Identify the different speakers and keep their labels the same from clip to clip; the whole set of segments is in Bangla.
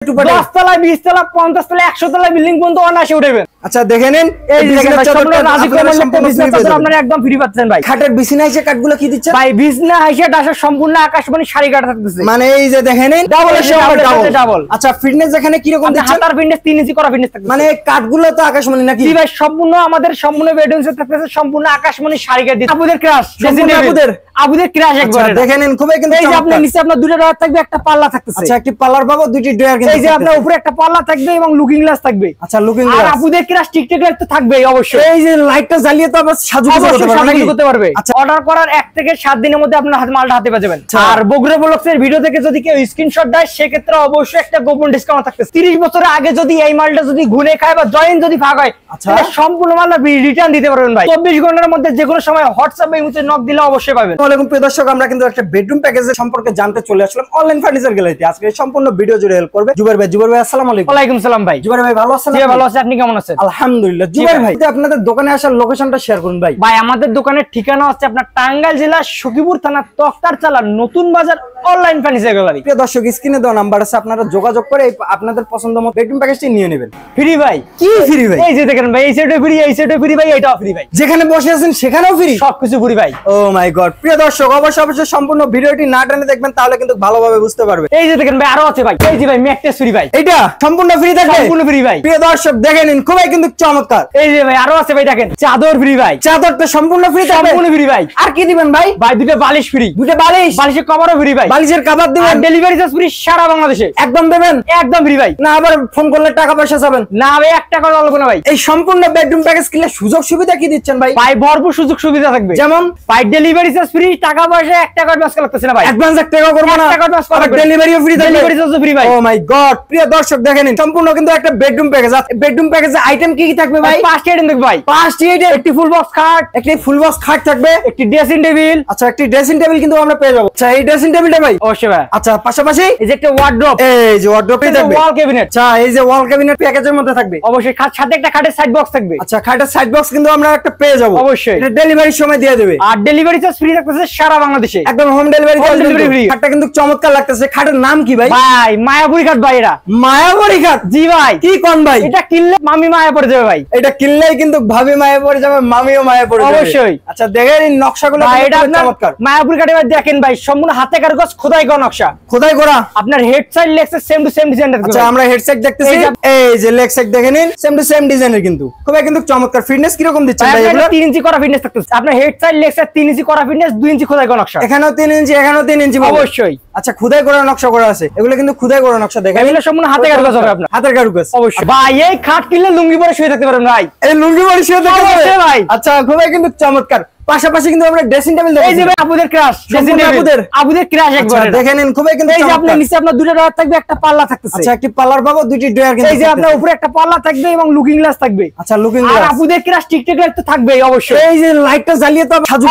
Speaker 1: 10 তলা 20 তলা 50 তলা 100 তলা বিল্ডিং পর্যন্ত অনায়াসে উঠাবেন।
Speaker 2: আচ্ছা দেখে নেন, এই
Speaker 1: আপনারা একদম ফ্রি পাচ্ছেন ভাই।
Speaker 2: খাটের বিছানা হাইসা কাঠগুলো কি দিচ্ছেন
Speaker 1: ভাই? বিছানা হাইসা ডাসা সম্পূর্ণ আকাশমণি শাড়ি কাটা থাকতেছে।
Speaker 2: মানে এই যে দেখেন
Speaker 1: ডাবল।
Speaker 2: আচ্ছা ফিটনেস এখানে কি রকম দিচ্ছেন?
Speaker 1: হাতার ফিটনেস 3 ইঞ্চি করা ফিটনেস থাকতেছে।
Speaker 2: মানে কাঠগুলো তো আকাশমণি নাকি?
Speaker 1: জি ভাই, সম্পূর্ণ আমাদের সম্পূর্ণ বেডরুম সেট থাকতেছে, সম্পূর্ণ আকাশমণি শাড়ি কাটা দিচ্ছে। আপুদের ক্রাশ, আপুদের ক্রাশ একবার
Speaker 2: দেখে নেন, খুবই কিন্তু
Speaker 1: এই যে আপনার নিচে আপনার দুটো ড্রয়ার থাকবে, একটা পাল্লা থাকতেছে।
Speaker 2: আচ্ছা একটি পাল্লার পাবো, দুটি ড্রয়ার কিন্তু
Speaker 1: এই যে আপনার উপরে একটা পাল্লা থাকবে এবং লুকিং গ্লাস থাকবে।
Speaker 2: আচ্ছা লুকিং গ্লাস।
Speaker 1: আর আপুদের ক্রাশ টিকটক লাইট তো থাকবেই অবশ্যই।
Speaker 2: এই যে লাইটটা জ্বালিয়ে তো আবার সাজু
Speaker 1: করতে পারবে। আচ্ছা অর্ডার করার 1 থেকে 7 দিনের মধ্যে আপনার মালটা হাতে পেয়ে যাবেন। আর বগুড়া ব্লগসের ভিডিও থেকে যদি কেউ স্ক্রিনশট দেয় সেক্ষেত্রে অবশ্যই একটা গোপন ডিসকাউন্ট থাকতেছে। 30 বছরের আগে যদি এই মালটা যদি ঘুরে খায় বা জয়েন যদি ভাগ হয় তাহলে সম্পূর্ণ মালটা রিটার্ন দিতে পারবেন ভাই। 24 ঘন্টার মধ্যে যে কোনো সময় হোয়াটসঅ্যাপে ইমোতে নক দিলে অবশ্যই পাবেন।
Speaker 2: আসসালামু আলাইকুম প্রিয় দর্শক, আমরা কিন্তু একটা বেডরুম প্যাকেজের সম্পর্কে জানতে চলে আসলাম অনলাইন ফার্নিচার গ্যালারিতে। আজকে সম্পূর্ণ ভিডিও জুড়ে হেল্প করবে জুবাইর ভাই। জুবাইর ভাই আসসালামু আলাইকুম।
Speaker 1: ওয়ালাইকুম সালাম ভাই।
Speaker 2: জুবাইর ভাই ভালো আছেন?
Speaker 1: জি ভালো আছি, আপনি কেমন আছেন?
Speaker 2: আলহামদুলিল্লাহ। জুবাইর ভাই আপনাদের দোকানে আসার লোকেশনটা শেয়ার করুন ভাই।
Speaker 1: ভাই আমাদের দোকানের ঠিকানা হচ্ছে আপনার টাঙ্গাইল জেলা সখীপুর থানা তক্তারচালা নতুন বাজার অনলাইন ফার্নিচার গ্যালারি।
Speaker 2: প্রিয় দর্শক স্ক্রিনে দেওয়া নাম্বার আছে, আপনারা যোগাযোগ করে আপনাদের পছন্দ মতো বেডরুম প্যাকেজটি নিয়ে নেবেন।
Speaker 1: ফ্রি ভাই?
Speaker 2: কি ফ্রি ভাই?
Speaker 1: এই যে দেখেন ভাই, এই সাইডে ফ্রি, এই সাইডে ফ্রি ভাই, এটাও ফ্রি ভাই।
Speaker 2: যেখানে বসে আছেন সেখানেও ফ্রি,
Speaker 1: সবকিছু ফ্রি ভাই।
Speaker 2: ও মাই গড। প্রিয় দর্শক অবশ্যই সম্পূর্ণ ভিডিওটি না টেনে দেখবেন, তাহলে কিন্তু ভালোভাবে বুঝতে পারবে।
Speaker 1: এই যে দেখেন ভাই আরো আছে ভাই, এই যে ভাই ম্যাট্রেস ফ্রি ভাই।
Speaker 2: এটা সম্পূর্ণ ফ্রি থাকবে?
Speaker 1: সম্পূর্ণ ফ্রি ভাই।
Speaker 2: প্রিয় দর্শক দেখে নিন, খুবই কিন্তু চমৎকার।
Speaker 1: এই যে ভাই আরো আছে ভাই, দেখেন চাদর ফ্রি ভাই।
Speaker 2: চাদরটা সম্পূর্ণ ফ্রি থাকবে?
Speaker 1: সম্পূর্ণ ফ্রি ভাই।
Speaker 2: আর কি দিবেন ভাই?
Speaker 1: ভাই দুটো বালিশ ফ্রি।
Speaker 2: দুটো বালিশ?
Speaker 1: বালিশের কভারও ফ্রি ভাই।
Speaker 2: বালিশের কভার দিবেন?
Speaker 1: ডেলিভারি চার্জ ফ্রি সারা বাংলাদেশে।
Speaker 2: একদম দেবেন?
Speaker 1: একদম ফ্রি ভাই।
Speaker 2: না আবার ফোন করলে টাকা পয়সা যাবেন?
Speaker 1: না ভাই 1 টাকা লাগবে না ভাই।
Speaker 2: এই সম্পূর্ণ বেডরুম প্যাকেজ কিনলে সুযোগ সুবিধা কি দিচ্ছেন ভাই?
Speaker 1: ভাই ভরপুর সুযোগ সুবিধা থাকবে।
Speaker 2: যেমন
Speaker 1: ভাই ডেলিভারি চার্জ ফ্রি, টাকা পয়সা 1 টাকা অ্যাডভান্স লাগতেছে না ভাই।
Speaker 2: অ্যাডভান্স 1 টাকা করব না,
Speaker 1: 1 টাকা অ্যাডভান্স করব।
Speaker 2: ডেলিভারিও ফ্রি থাকবে?
Speaker 1: ডেলিভারি চার্জও ফ্রি ভাই।
Speaker 2: ও মাই গড। প্রিয় দর্শক দেখেন নিন, সম্পূর্ণ কিন্তু একটা বেডরুম প্যাকেজ। বেডরুম প্যাকেজে আইটেম কি কি থাকবে ভাই?
Speaker 1: 5টি আইটেম থাকবে ভাই।
Speaker 2: 5টি আইটেম? একটি ফুল বক্স খাট, একটি ফুল বক্স খাট থাকবে,
Speaker 1: একটি ড্রেসিং টেবিল।
Speaker 2: আচ্ছা একটি ড্রেসিং টেবিল কিন্তু আমরা পেয়ে যাব। আচ্ছা এই ড্রেসিং টেবিলটা ভাই?
Speaker 1: অবশ্যই ভাই।
Speaker 2: আচ্ছা পাশাপাশি
Speaker 1: এই যে একটা ওয়ার্ড্রপ,
Speaker 2: এই যে ওয়ার্ড্রপই থাকবে,
Speaker 1: ওয়াল ক্যাবিনেট।
Speaker 2: আচ্ছা এই যে ওয়াল ক্যাবিনেট প্যাকেজের মধ্যে থাকবে।
Speaker 1: অবশ্যই সাথে একটা খাটের সাইড বক্স থাকবে।
Speaker 2: আচ্ছা খাটের সাইড বক্স কিন্তু আমরা একটা পেয়ে যাব
Speaker 1: অবশ্যই।
Speaker 2: এটা ডেলিভারির সময় দিয়ে দেবে।
Speaker 1: আর ডেলিভারি চার্জ ফ্রি থাকতেছে সারা বাংলাদেশে,
Speaker 2: একদম home delivery.
Speaker 1: Home delivery free.
Speaker 2: খাটটা কিন্তু চমৎকার লাগতেছে। খাটের নাম কি ভাই?
Speaker 1: ভাই মায়াপুরি খাট ভাই। এটা
Speaker 2: মায়াপুরি খাট?
Speaker 1: জি ভাই।
Speaker 2: কি কোন ভাই?
Speaker 1: এটা কিনলে মামি মায়া পড়ে যাবে ভাই।
Speaker 2: এটা কিনলেই কিন্তু ভাবি মায়া পড়ে যাবে, মামিও মায়া পড়ে যাবে
Speaker 1: অবশ্যই।
Speaker 2: আচ্ছা দেখেন এই নকশাগুলো কিন্তু চমৎকার।
Speaker 1: মায়াপুরি খাটে ভাই দেখেন ভাই সম্পূর্ণ হাতে কারুকাজ, খোদাই করা নকশা।
Speaker 2: খোদাই করা?
Speaker 1: আপনার head side leg side same to same design থাকবে।
Speaker 2: আচ্ছা আমরা হেড সাইড দেখতেছি, এই যে লেগ সাইড দেখেন নিন, সেম টু সেম ডিজাইনের কিন্তু খুবই কিন্তু চমৎকার। ফিটনেস কি রকম দিচ্ছেন ভাই? এগুলো
Speaker 1: 3 ইঞ্চি করা ফিটনেস থাকতেছে। আপনার হেড সাইড লেগ সাইড 3 ইঞ্চি করা ফিটনেস, 2 ইঞ্চি খোদাই করা নকশা।
Speaker 2: এখানেও 3 ইঞ্চি, এখানেও 3 ইঞ্চি
Speaker 1: অবশ্যই।
Speaker 2: আচ্ছা খোদাই করা নকশা করা আছে, এগুলো কিন্তু খোদাই করা নকশা। দেখেন
Speaker 1: এগুলো সম্পূর্ণ হাতে কারুকাজ হবে আপনার।
Speaker 2: হাতের কারুকাজ
Speaker 1: অবশ্যই ভাই। এই খাট কিনলে লুঙ্গি পরে শুয়ে থাকতে পারেন ভাই।
Speaker 2: এই লুঙ্গি পরে শুয়ে থাকতে পারবেন
Speaker 1: ভাই।
Speaker 2: আচ্ছা খুবই কিন্তু চমৎকার। পাশাপাশি কিন্তু আমরা ড্রেসিং টেবিল দেখি।
Speaker 1: এই যে ভাই আপুদের ক্রাশ, ড্রেসিং টেবিল আপুদের ক্রাশ একবার
Speaker 2: দেখেন নিন, খুবই কিন্তু
Speaker 1: এই যে আপনার নিচে আপনার দুটো ড্রয়ার থাকবে, একটা পাল্লা থাকতেছে।
Speaker 2: আচ্ছা একটি পাল্লার পাবো, দুটি ড্রয়ার কিন্তু
Speaker 1: এই যে আপনার উপরে একটা পাল্লা থাকবে এবং লুকিং গ্লাস থাকবে।
Speaker 2: আচ্ছা লুকিং
Speaker 1: আর
Speaker 2: গ্লাস।
Speaker 1: আপুদের ক্রাশ টিকটক লাইট তো থাকবেই অবশ্যই।
Speaker 2: এই যে লাইটটা জ্বালিয়ে তো সাজু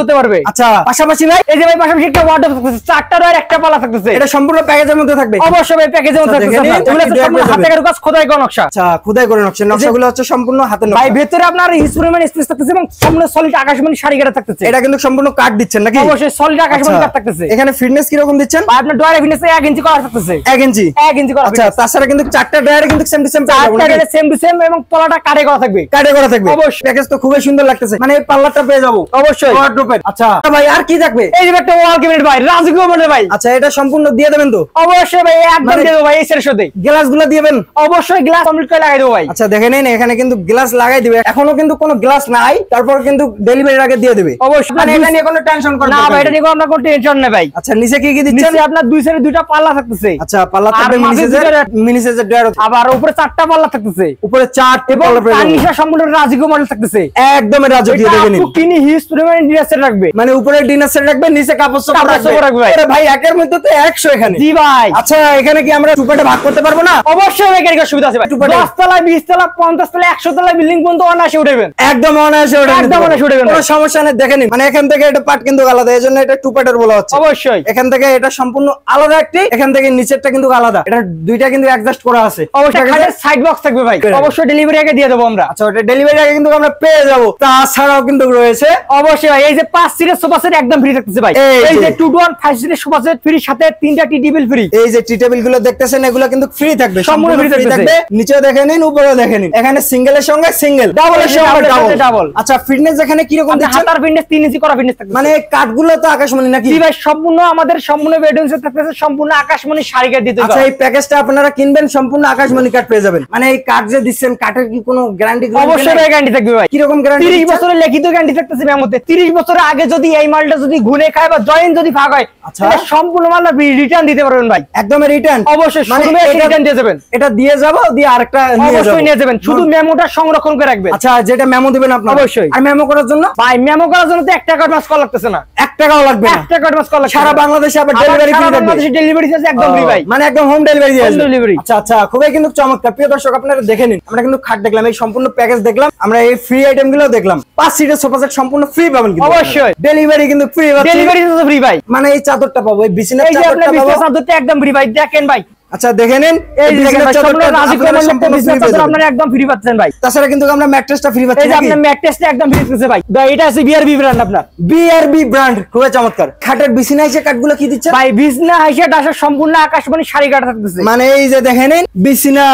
Speaker 1: করতে পারবে।
Speaker 2: আচ্ছা পাশাপাশি ভাই এই
Speaker 1: যে ভাই পাশাপাশি একটা ওয়ার্ডরোব থাকতেছে, 4টা ড্রয়ার একটা পাল্লা থাকতেছে।
Speaker 2: এটা সম্পূর্ণ প্যাকেজের মধ্যে থাকবে?
Speaker 1: অবশ্যই ভাই প্যাকেজের মধ্যে থাকতেছে। এগুলো সম্পূর্ণ হাতে কারুকাজ, খোদাই করা নকশা।
Speaker 2: আচ্ছা খোদাই করা নকশা। নকশাগুলো হচ্ছে সম্পূর্ণ হাতের নকশা।
Speaker 1: ভাই ভেতরে আপনার হিসপ্রিমান স্পেস থাকতেছে এবং সম্পূর্ণ সলিড আকাশমণি শাড়ি কাটা থাকতেছে।
Speaker 2: এটা কিন্তু সম্পূর্ণ কাট দিচ্ছেন নাকি?
Speaker 1: অবশ্যই সলিড আকাশমণি কাট থাকতেছে।
Speaker 2: এখানে ফিটনেস কি রকম দিচ্ছেন?
Speaker 1: ভাই আপনার ড্রয়ার ফিটনেস 1 ইঞ্চি করা থাকতেছে।
Speaker 2: 1 ইঞ্চি?
Speaker 1: 1 ইঞ্চি করা।
Speaker 2: আচ্ছা তাছাড়া কিন্তু 4টা ড্রয়ারে কিন্তু সেম টু সেম
Speaker 1: পাওয়া যাবে। 4টা ড্রয়ারে সেম টু সেম এবং তলাটা কাটে করা থাকবে।
Speaker 2: কাটে করা থাকবে
Speaker 1: অবশ্যই।
Speaker 2: প্যাকেজ তো খুবই সুন্দর লাগতেছে। মানে এই পাল্লাটা পেয়ে যাব
Speaker 1: অবশ্যই
Speaker 2: ওয়ার্ডরোবের। আচ্ছা ভাই আর কি থাকবে?
Speaker 1: এই যে একটা ওয়াল ক্যাবিনেট ভাই, রাজকীয় মডেল ভাই।
Speaker 2: আচ্ছা এটা সম্পূর্ণ দিয়ে দেবেন তো?
Speaker 1: অবশ্যই ভাই, একদম দিয়ে দেব ভাই। এই সেটের সাথে
Speaker 2: গ্লাসগুলো দিবেন?
Speaker 1: অবশ্যই গ্লাস কমপ্লিট করে লাগাই দেব ভাই।
Speaker 2: আচ্ছা দেখে নিন, এখানে কিন্তু গ্লাস লাগাই দিবে। এখনো কিন্তু কোনো গ্লাস নাই, তারপর কিন্তু ডেলিভারির আগে দিয়ে দিবে।
Speaker 1: অবশ্যই।
Speaker 2: মানে এটা নিয়ে কোনো টেনশন করবেন
Speaker 1: না ভাই, এটা নিয়ে কোনো টেনশন নেই ভাই।
Speaker 2: আচ্ছা নিচে কি কি দিচ্ছেন?
Speaker 1: নিচে আপনার দুই সাইডে দুইটা পাল্লা থাকতেছে।
Speaker 2: আচ্ছা পাল্লা থাকবে, মিনি সাইজের ড্রয়ার,
Speaker 1: আবার উপরে 4টা পাল্লা থাকতেছে।
Speaker 2: উপরে 4টি পাল্লা পেয়ে যাবেন।
Speaker 1: নিচে সম্পূর্ণ রাজকীয় মডেল থাকতেছে।
Speaker 2: একদম রাজকীয়। দেখে নিন
Speaker 1: কিনি হিউজ পরিমাণে ডিনার সেট রাখবে।
Speaker 2: মানে উপরে ডিনার সেট রাখবে, নিচে কাপড় চোপড় রাখবে। আরে ভাই একের মধ্যে তো 100 এখানে।
Speaker 1: জি ভাই।
Speaker 2: আচ্ছা এখানে কি আমরা টুকটাটা ভাগ করতে পারবো না?
Speaker 1: অবশ্যই মেকানিকের সুবিধা আছে ভাই। 10 তলা 20 তলা 50 তলা 100 তলা বিল্ডিং পর্যন্ত অনায়াসে উঠাবেন।
Speaker 2: একদম অনায়াসে উঠাবেন।
Speaker 1: একদম অনায়াসে উঠাবেন। করবেন
Speaker 2: কোনো সমস্যা নেই, দেখে নিন। মানে এখান থেকে এটা পার্ট কিন্তু আলাদা, এজন্য এটা টু পার্টের বলা হচ্ছে।
Speaker 1: অবশ্যই
Speaker 2: এখান থেকে এটা সম্পূর্ণ আলাদা একটি, এখান থেকে নিচেরটা কিন্তু আলাদা, এটা দুইটা কিন্তু অ্যাডজাস্ট করা আছে।
Speaker 1: অবশ্যই খাটের সাইড বক্স থাকবে ভাই, অবশ্যই ডেলিভারি আগে দিয়ে দেবো আমরা।
Speaker 2: আচ্ছা, ওটা ডেলিভারি আগে কিন্তু আমরা পেয়ে যাবো। তাছাড়াও কিন্তু রয়েছে
Speaker 1: অবশ্যই ভাই, এই যে 5 সিটের সোফা সেট একদম ফ্রি থাকতেছে ভাই। এই যে 2 to 1 5 সিটের সোফা সেট ফ্রি, সাথে 3টা টি টেবিল ফ্রি।
Speaker 2: এই যে টি টেবিল গুলো দেখতেছেন, এগুলো কিন্তু ফ্রি থাকবে, সম্পূর্ণ ফ্রি থাকবে। নিচেও দেখে নিন, উপরেও দেখে নিন। এখানে সিঙ্গেলের সঙ্গে সিঙ্গেল, ডাবলের সঙ্গে ডাবল। আচ্ছা, ফিটনেস এখানে কি রকম দিচ্ছেন?
Speaker 1: হাতার ফিটনেস 3 ইঞ্চি করা ফিটনেস থাকবে।
Speaker 2: মানে কাঠগুলো তো আকাশমণি নাকি?
Speaker 1: জি ভাই, সম্পূর্ণ আমাদের সম্পূর্ণ বেডরুম সেট থাকতেছে সম্পূর্ণ আকাশমণি শাড়ি কাঠ দিতে।
Speaker 2: আচ্ছা, এই প্যাকেজটা আপনারা কিনবেন সম্পূর্ণ আকাশমণি কাঠ পেয়ে যাবেন। মানে এই কাঠ যে দিচ্ছেন, কাঠের কি কোনো গ্যারান্টি?
Speaker 1: অবশ্যই গ্যারান্টি থাকবে ভাই।
Speaker 2: কি রকম গ্যারান্টি?
Speaker 1: 30 বছরের লিখিত গ্যারান্টি থাকতেছে এর মধ্যে। 30 বছরের আগে যদি এই মালটা যদি ঘুরে খায় বা জয়েন্ট যদি ফাঁক হয়, তাহলে সম্পূর্ণ মালটা রিটার্ন দিতে পারবেন ভাই।
Speaker 2: একদম রিটার্ন?
Speaker 1: অবশ্যই, শুধু রিটার্ন দিয়ে যাবেন।
Speaker 2: এটা দিয়ে যাব, দিয়ে আরেকটা
Speaker 1: অবশ্যই নিয়ে যাবেন, শুধু মেমোটা সংরক্ষণ করে রাখবেন।
Speaker 2: আচ্ছা, যেটা মেমো দিবেন আপনারা?
Speaker 1: অবশ্যই।
Speaker 2: আর মেমো করার জন্য
Speaker 1: ভাই, মেমো করার জন্য তো 1 টাকা অ্যাডভান্স করা লাগতেছে না।
Speaker 2: 1 টাকাও লাগবে না?
Speaker 1: 1 টাকা অ্যাডভান্স করা লাগবে।
Speaker 2: সারা বাংলাদেশে আবার ডেলিভারি ফ্রি থাকবে?
Speaker 1: বাংলাদেশে ডেলিভারি চার্জ একদম ফ্রি ভাই।
Speaker 2: মানে একদম হোম ডেলিভারি দিয়ে আসবে?
Speaker 1: ডেলিভারি।
Speaker 2: আচ্ছা আচ্ছা, খুবই কিন্তু চমৎকার। প্রিয় দর্শক, আপনারা দেখে নিন, আমরা কিন্তু খাট দেখলাম, এই সম্পূর্ণ প্যাকেজ দেখলাম, আমরা এই ফ্রি আইটেম গুলো দেখলাম। 5 সিটের সোফা সেট সম্পূর্ণ ফ্রি পাবেন কিন্তু।
Speaker 1: অবশ্যই
Speaker 2: ডেলিভারি কিন্তু ফ্রি পাবেন।
Speaker 1: ডেলিভারি চার্জ ফ্রি ভাই।
Speaker 2: মানে এই চাদরটা পাবো, এই বিছানার
Speaker 1: চাদরটা পাবো, এই যে আপনার চাদরটা একদম ফ্রি ভাই। দেখেন ভাই,
Speaker 2: আচ্ছা দেখে নিন,
Speaker 1: এই যে
Speaker 2: বিছানার চাদরটা
Speaker 1: আপনারা একদম ফ্রি পাচ্ছেন ভাই।
Speaker 2: তাছাড়া কিন্তু আমরা ম্যাট্রেসটা ফ্রি পাচ্ছি।
Speaker 1: এই যে আপনার ম্যাট্রেসটা একদম ফ্রি পাচ্ছেন ভাই। এটা আছে বিআরবি ব্র্যান্ড। আপনার
Speaker 2: বিআরবি ব্র্যান্ড, খুবই চমৎকার। খাটের বিছানা এসে কাঠগুলো কি দিচ্ছে
Speaker 1: ভাই? বিছনা হাইসা ডাসা সম্পূর্ণ আকাশমণি শাড়ি কাঠ থাকতেছে।
Speaker 2: মানে এই যে দেখে নিন, বিছানা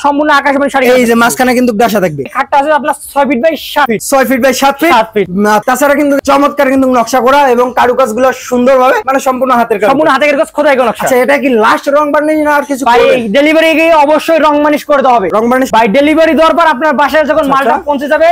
Speaker 1: সম্পূর্ণ আকাশমণি শাড়ি।
Speaker 2: এই যে মাঝখানে কিন্তু ডাসা থাকবে।
Speaker 1: খাটটা আছে আপনার 6 feet by 7 feet.
Speaker 2: 6 feet by 7 feet. তাছাড়া কিন্তু চমৎকার কিন্তু নকশা করা এবং কারুকাজগুলো সুন্দরভাবে, মানে সম্পূর্ণ হাতের কাজ,
Speaker 1: সম্পূর্ণ হাতের কাজ, খোদাই করা নকশা।
Speaker 2: আচ্ছা, এটা কি লাস্ট রং বার্নিশ না আর কিছু?
Speaker 1: ভাই, ডেলিভারি গিয়ে অবশ্যই রং বার্নিশ করতে হবে।
Speaker 2: রং বার্নিশ
Speaker 1: ভাই, ডেলিভারি দেওয়ার পর আপনার বাসায় যখন মালটা পৌঁছে যাবে,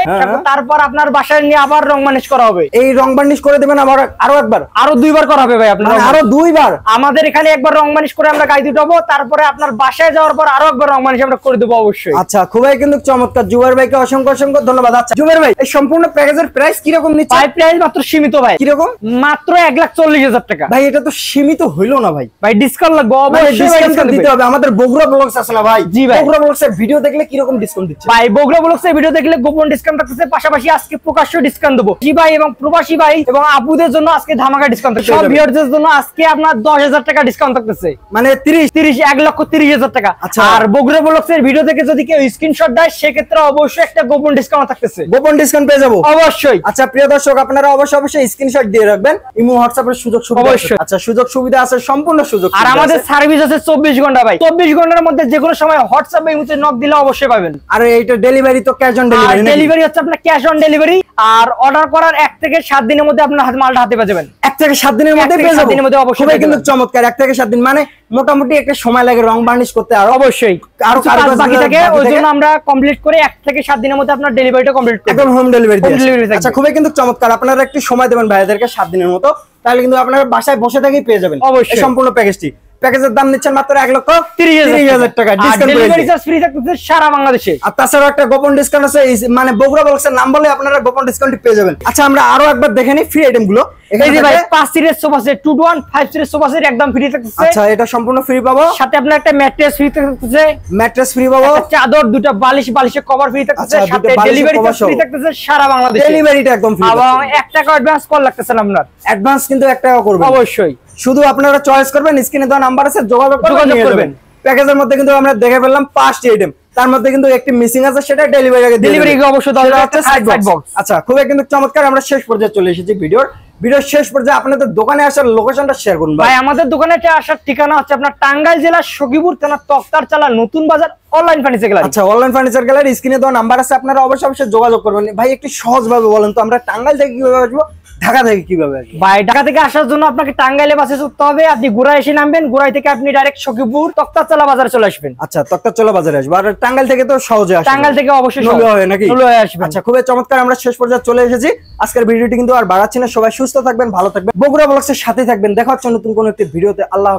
Speaker 1: তারপর আপনার বাসায় নিয়ে আবার রং বার্নিশ করা হবে।
Speaker 2: এই রং বার্নিশ করে দেবেন আবার? আরো একবার?
Speaker 1: আরো 2 বার করা হবে ভাই আপনার।
Speaker 2: আরো 2 বার?
Speaker 1: আমাদের এখানে একবার রং বার্নিশ করে আমরা গাড়ি উঠাবো, তারপরে আপনার বাসায় যাওয়ার পর আরো একবার রং বার্নিশ আমরা করে দেবো অবশ্যই।
Speaker 2: আচ্ছা, খুবই কিন্তু চমৎকার। জুবাইর ভাইকে অসংখ্য অসংখ্য ধন্যবাদ। আচ্ছা জুবাইর ভাই, এই সম্পূর্ণ প্যাকেজের প্রাইস কি রকম নিচ্ছে?
Speaker 1: ভাই, প্রাইস মাত্র সীমিত ভাই।
Speaker 2: কি রকম?
Speaker 1: মাত্র 1,40,000 টাকা।
Speaker 2: ভাই, এটা তো সীমিত হইলো না ভাই।
Speaker 1: ভাই, ডিসকাউন্ট লাগবে অবশ্যই।
Speaker 2: ডিসকাউন্ট দিতে হবে। আমাদের বগুড়া ব্লগস আছে না ভাই?
Speaker 1: জি ভাই।
Speaker 2: বগুড়া ব্লগসের ভিডিও দেখলে কি রকম ডিসকাউন্ট দিচ্ছে?
Speaker 1: ভাই, বগুড়া ব্লগসের ভিডিও দেখলে গোপন ডিসকাউন্ট থাকতেছে, পাশাপাশি আজকে প্রকাশ্য ডিসকাউন্ট দেবো। জি ভাই, এবং প্রবাসী ভাই এবং আপুদের জন্য আজকে ধামাকা ডিসকাউন্ট থাকছে। সব ভিউয়ারদের জন্য আজকে আপনার 10,000 টাকা ডিসকাউন্ট থাকতেছে।
Speaker 2: মানে
Speaker 1: 1,30,000 টাকা। আর বগুড়া ব্লগসের ভিডিও থেকে যদি কেউ স্ক্রিনশট দেয়, সেক্ষেত্রে অবশ্যই একটা গোপন ডিসকাউন্ট থাকতেছে।
Speaker 2: গোপন ডিসকাউন্ট পেয়ে যাবো
Speaker 1: অবশ্যই।
Speaker 2: আচ্ছা প্রিয় দর্শক, আপনারা অবশ্যই স্ক্রিনশট দিয়ে রাখবেন। ইমো হোয়াটসঅ্যাপের সুযোগ সুবিধা
Speaker 1: অবশ্যই।
Speaker 2: আচ্ছা, সুযোগ সুবিধা আছে, সম্পূর্ণ সুযোগ।
Speaker 1: আর আমাদের সার্ভিস আছে 24 ঘন্টা ভাই। 24 ঘন্টার মধ্যে যে কোনো সময় হোয়াটসঅ্যাপে ইমোতে নক দিলে অবশ্যই পাবেন।
Speaker 2: আর এইটা ডেলিভারি তো ক্যাশ অন ডেলিভারি?
Speaker 1: ডেলিভারি হচ্ছে আপনার ক্যাশ অন ডেলিভারি। আর অর্ডার করার 1 থেকে 7 দিনের মধ্যে আপনার মালটা হাতে পেয়ে যাবেন।
Speaker 2: 1 থেকে 7 দিনের মধ্যে পেয়ে যাবেন?
Speaker 1: অবশ্যই।
Speaker 2: খুবই কিন্তু চমৎকার। 1 থেকে 7 দিন মানে মোটামুটি একটা সময় লাগে রং বার্নিশ করতে। আর
Speaker 1: অবশ্যই
Speaker 2: আরো কাজ
Speaker 1: বাকি থাকে, ওই জন্য আমরা কমপ্লিট করে 1 থেকে 7 দিনের মধ্যে আপনার ডেলিভারিটা কমপ্লিট করব।
Speaker 2: একদম হোম ডেলিভারি
Speaker 1: দিয়ে।
Speaker 2: আচ্ছা, খুবই কিন্তু চমৎকার। আপনারা একটু সময় দেবেন ভাইদেরকে 7 দিনের মতো, তাহলে কিন্তু আপনারা বাসায় বসে থেকেই পেয়ে যাবেন
Speaker 1: অবশ্যই
Speaker 2: সম্পূর্ণ প্যাকেজটি। প্যাকেজের দাম নিচ্ছেন মাত্র 1,30,000 টাকা।
Speaker 1: ডেলিভারি চার্জ ফ্রি থাকতেছে সারা বাংলাদেশে।
Speaker 2: আর তাছাড়া একটা গোপন ডিসকাউন্ট আছে, মানে বগুড়া ব্লগসের নাম বলে আপনারা গোপন ডিসকাউন্ট পেয়ে যাবেন। আচ্ছা, আমরা আরো একবার দেখে নিই ফ্রি আইটেম গুলো।
Speaker 1: এই যে ভাই, 5 সিটের সোফা সেট 2 to 1 5 সিটের সোফা সেট একদম ফ্রি থাকতেছে।
Speaker 2: আচ্ছা, এটা সম্পূর্ণ ফ্রি পাবো।
Speaker 1: সাথে আপনার একটা ম্যাট্রেস ফ্রি থাকতেছে।
Speaker 2: ম্যাট্রেস ফ্রি পাবো,
Speaker 1: চাদর, 2টা বালিশ, বালিশের কভার ফ্রি থাকতেছে। সাথে ডেলিভারি চার্জ ফ্রি থাকতেছে সারা বাংলাদেশে।
Speaker 2: ডেলিভারিটা একদম ফ্রি।
Speaker 1: এবং 1 টাকা অ্যাডভান্স কল লাগতেছে না আপনার।
Speaker 2: অ্যাডভান্স কিন্তু 1 টাকা করবেন
Speaker 1: অবশ্যই।
Speaker 2: শুধু আপনারা চয়েস করবেন, স্ক্রিনে দেওয়া নাম্বার আছে, যোগাযোগ করবেন। প্যাকেজের মধ্যে কিন্তু আমরা দেখে ফেললাম 5টি আইটেম, তার মধ্যে কিন্তু একটি মিসিং আছে, সেটা ডেলিভারি আগে
Speaker 1: অবশ্যই দেওয়া হচ্ছে সাইড বক্স।
Speaker 2: আচ্ছা, খুবই কিন্তু চমৎকার। আমরা শেষ পর্যায়ে চলে এসেছি ভিডিওর শেষ পর্যায়ে। আপনাদের দোকানে আসার লোকেশনটা শেয়ার করুন
Speaker 1: ভাই। আমাদের দোকানে আসার ঠিকানা হচ্ছে আপনার টাঙ্গাইল জেলার সখীপুর থানা তক্তারচালা নতুন বাজার অনলাইন ফার্নিচার গ্যালারি।
Speaker 2: আচ্ছা, অনলাইন ফার্নিচার গ্যালারি, স্ক্রিনে দেওয়া নাম্বার আছে, আপনারা অবশ্যই যোগাযোগ করবেন। ভাই, একটু সহজ ভাবে বলেন তো, আমরা টাঙ্গাইল থেকে কিভাবে আসবো, ঢাকা থেকে কিভাবে আসবো?
Speaker 1: ভাই, ঢাকা থেকে আসার জন্য আপনাকে টাঙ্গাইলে বাসে চড়তে হবে। আপনি গোড়ায় এসে নামবেন, গোড়াই থেকে আপনি ডাইরেক্ট সখীপুর তক্তারচালা বাজারে চলে আসবেন।
Speaker 2: আচ্ছা, তক্তারচালা বাজারে আসবো। আর টাঙ্গাইল থেকে তো সহজে আসবে?
Speaker 1: টাঙ্গাইল থেকে অবশ্যই
Speaker 2: নাকি
Speaker 1: আসবেন।
Speaker 2: আচ্ছা, খুবই চমৎকার। আমরা শেষ পর্যায়ে চলে এসেছি। আজকের ভিডিওটি কিন্তু আর বাড়াচ্ছি না। সবাই সুস্থ থাকবেন, ভালো থাকবেন, বগুড়া ব্লগসের সাথে থাকবেন। দেখা হচ্ছে নতুন কোনো একটি ভিডিওতে। আল্লাহ।